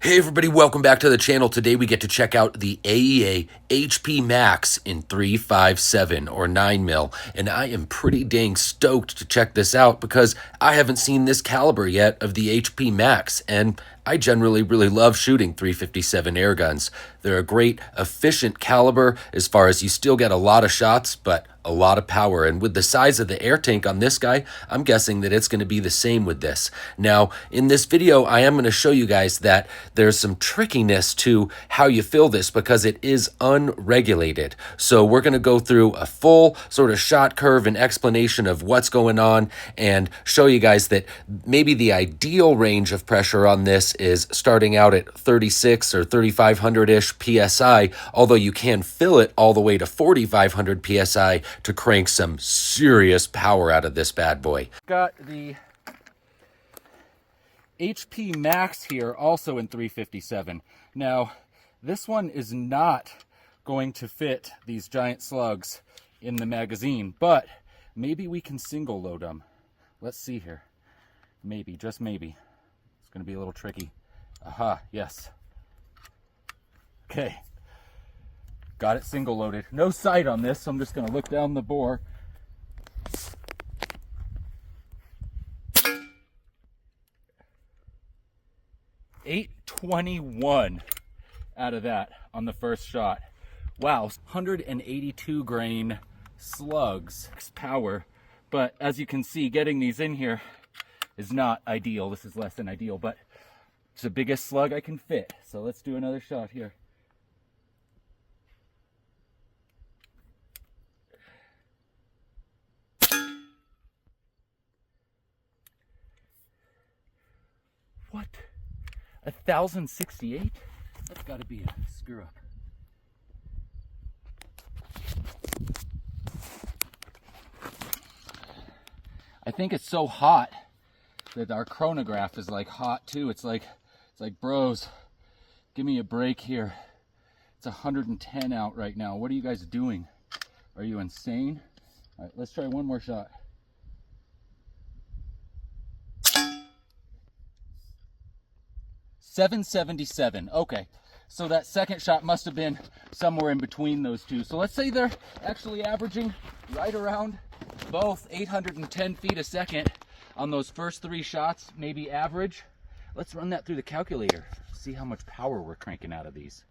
Hey everybody, welcome back to the channel. Today we get to check out the AEA HP Max in 357 or 9mm, and I am pretty dang stoked to check this out because I haven't seen this caliber yet of the HP Max, and I generally really love shooting 357 air guns. They're a great, efficient caliber as far as you still get a lot of shots, but a lot of power. And with the size of the air tank on this guy, I'm guessing that it's going to be the same with this. Now, in this video, I am going to show you guys that there's some trickiness to how you fill this because it is unregulated. So we're going to go through a full sort of shot curve and explanation of what's going on and show you guys that maybe the ideal range of pressure on this is starting out at 36 or 3,500-ish PSI, although you can fill it all the way to 4,500 PSI to crank some serious power out of this bad boy. Got the HP Max here also in 357. Now, this one is not going to fit these giant slugs in the magazine, but maybe we can single load them. Let's see here. Maybe, just maybe. It's going to be a little tricky. Aha, yes. Okay. Got it single loaded. No sight on this, so I'm just going to look down the bore. .821 out of that on the first shot. Wow, 182 grain slugs power. But as you can see, getting these in here is not ideal. This is less than ideal, but it's the biggest slug I can fit. So let's do another shot here. What? 1,068? That's got to be a screw up. I think it's so hot that our chronograph is like hot too. It's like bros, give me a break here. It's 110 out right now. What are you guys doing? Are you insane? All right, let's try one more shot. .777. Okay, so that second shot must have been somewhere in between those two. So let's say they're actually averaging right around both 810 feet a second on those first three shots, maybe average. Let's run that through the calculator, see how much power we're cranking out of these.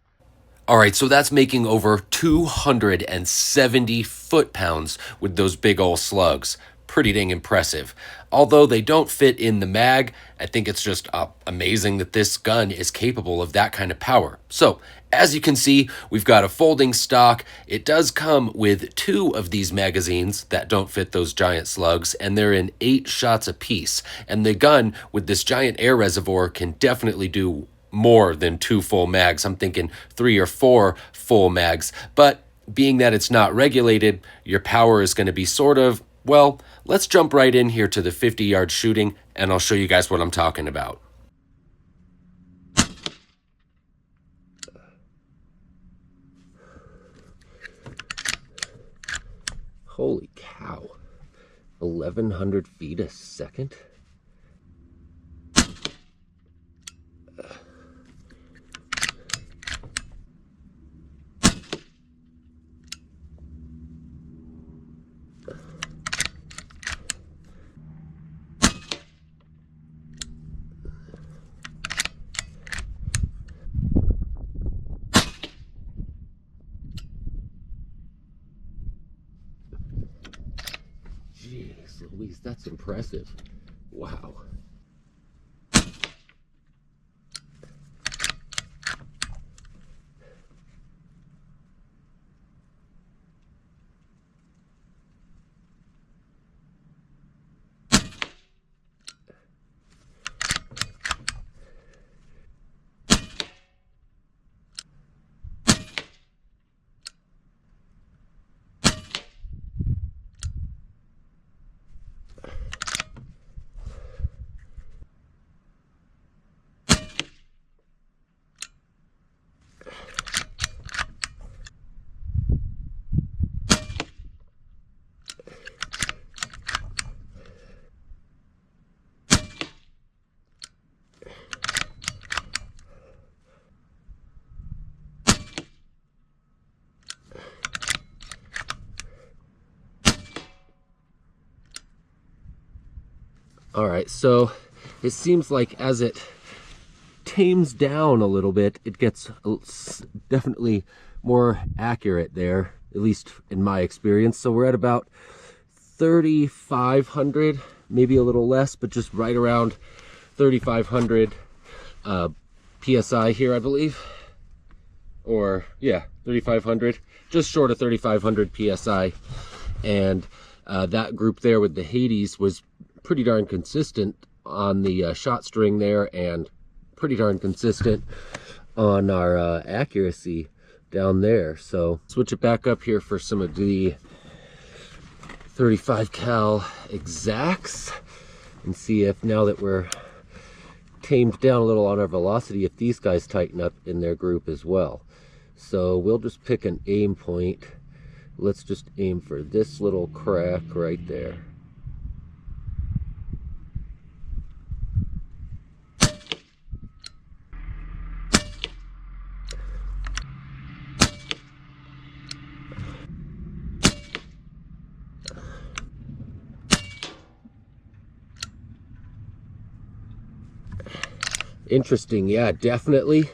All right, so that's making over 270 foot-pounds with those big old slugs. Pretty dang impressive. Although they don't fit in the mag, I think it's just amazing that this gun is capable of that kind of power. So, as you can see, we've got a folding stock. It does come with 2 of these magazines that don't fit those giant slugs, and they're in 8 shots apiece. And the gun with this giant air reservoir can definitely do more than 2 full mags. I'm thinking 3 or 4 full mags. But being that it's not regulated, your power is going to be sort of, well, let's jump right in here to the 50-yard shooting, and I'll show you guys what I'm talking about. Holy cow. 1,100 feet a second? Jeez Louise, that's impressive. Wow. All right, so it seems like as it tames down a little bit, it gets definitely more accurate there, at least in my experience. So we're at about 3,500, maybe a little less, but just right around 3,500 PSI here, I believe. Or yeah, 3,500, just short of 3,500 PSI. And that group there with the Hades was pretty darn consistent on the shot string there, and pretty darn consistent on our accuracy down there. So switch it back up here for some of the 35 cal exacts and see if, now that we're tamed down a little on our velocity, if these guys tighten up in their group as well. So we'll just pick an aim point. Let's just aim for this little crack right there. Interesting, yeah, definitely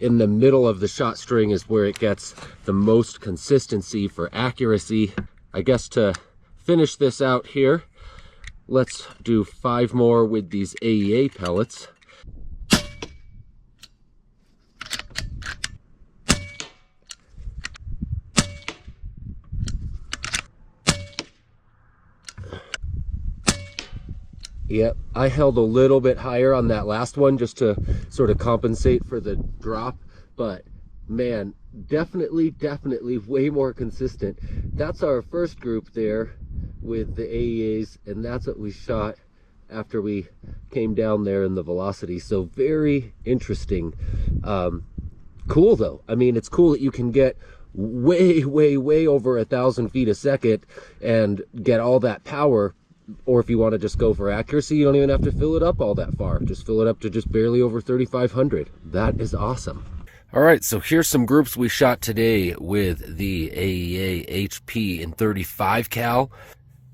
in the middle of the shot string is where it gets the most consistency for accuracy. I guess to finish this out here, let's do 5 more with these AEA pellets. Yep, I held a little bit higher on that last one just to sort of compensate for the drop, but man, definitely way more consistent. That's our first group there with the AEAs, and that's what we shot after we came down there in the velocity. So very interesting. Cool though. I mean, it's cool that you can get way over 1,000 feet a second and get all that power. Or if you want to just go for accuracy, you don't even have to fill it up all that far. Just fill it up to just barely over 3,500. That is awesome. All right, so here's some groups we shot today with the AEA HP in 35 cal.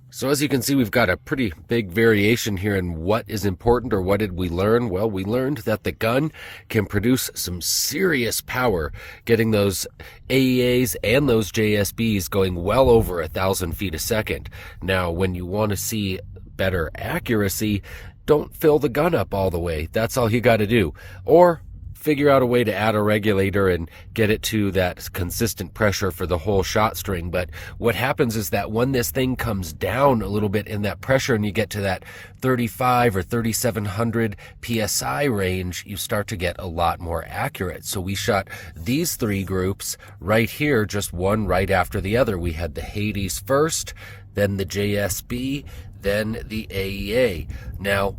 So as you can see, we've got a pretty big variation here in what is important, or what did we learn? Well, we learned that the gun can produce some serious power, getting those AEAs and those JSBs going well over 1,000 feet a second. Now, when you want to see better accuracy, don't fill the gun up all the way. That's all you got to do. Or figure out a way to add a regulator and get it to that consistent pressure for the whole shot string. But what happens is that when this thing comes down a little bit in that pressure and you get to that 35 or 3,700 PSI range, you start to get a lot more accurate. So we shot these 3 groups right here, just one right after the other. We had the Hades first, then the JSB, then the AEA. Now,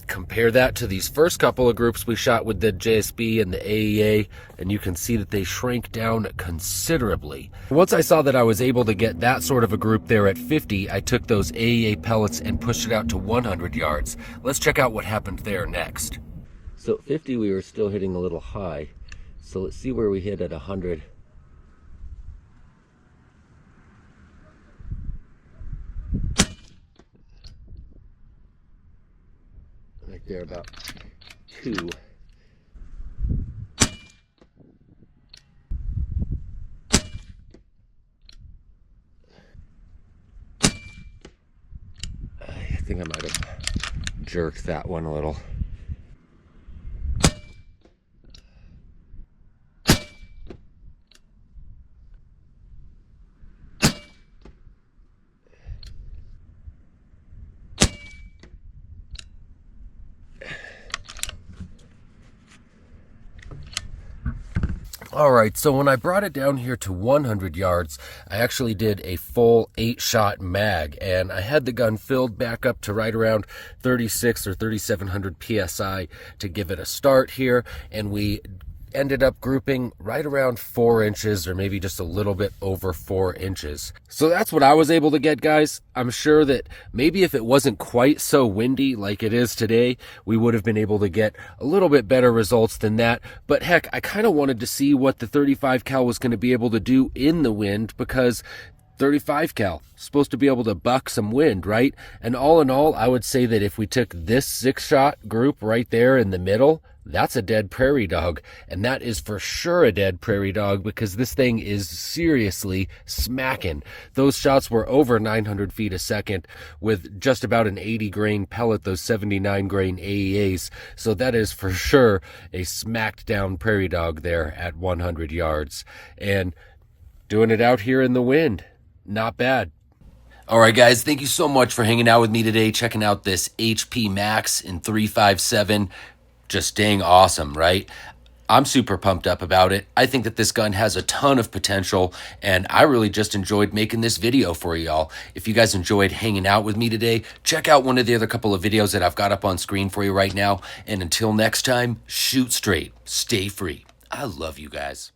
compare that to these first couple of groups we shot with the JSB and the AEA, and you can see that they shrank down considerably. Once I saw that I was able to get that sort of a group there at 50, I took those AEA pellets and pushed it out to 100 yards. Let's check out what happened there next. So at 50 we were still hitting a little high, so let's see where we hit at 100. Right there, about 2. I think I might have jerked that one a little. All right, so when I brought it down here to 100 yards, I actually did a full 8-shot mag, and I had the gun filled back up to right around 36 or 3,700 PSI to give it a start here, and we ended up grouping right around 4 inches, or maybe just a little bit over 4 inches. So that's what I was able to get, guys. I'm sure that maybe if it wasn't quite so windy like it is today, we would have been able to get a little bit better results than that. But heck, I kind of wanted to see what the 35 cal was going to be able to do in the wind, because 35 cal, supposed to be able to buck some wind, right? And all in all, I would say that if we took this 6-shot group right there in the middle, that's a dead prairie dog. And that is for sure a dead prairie dog, because this thing is seriously smacking. Those shots were over 900 feet a second with just about an 80 grain pellet, those 79 grain AEAs. So that is for sure a smacked down prairie dog there at 100 yards. And doing it out here in the wind. Not bad. All right, guys, thank you so much for hanging out with me today, checking out this HP Max in 357. Just dang awesome, right? I'm super pumped up about it. I think that this gun has a ton of potential, and I really just enjoyed making this video for y'all. If you guys enjoyed hanging out with me today, check out one of the other couple of videos that I've got up on screen for you right now. And until next time, shoot straight, stay free. I love you guys.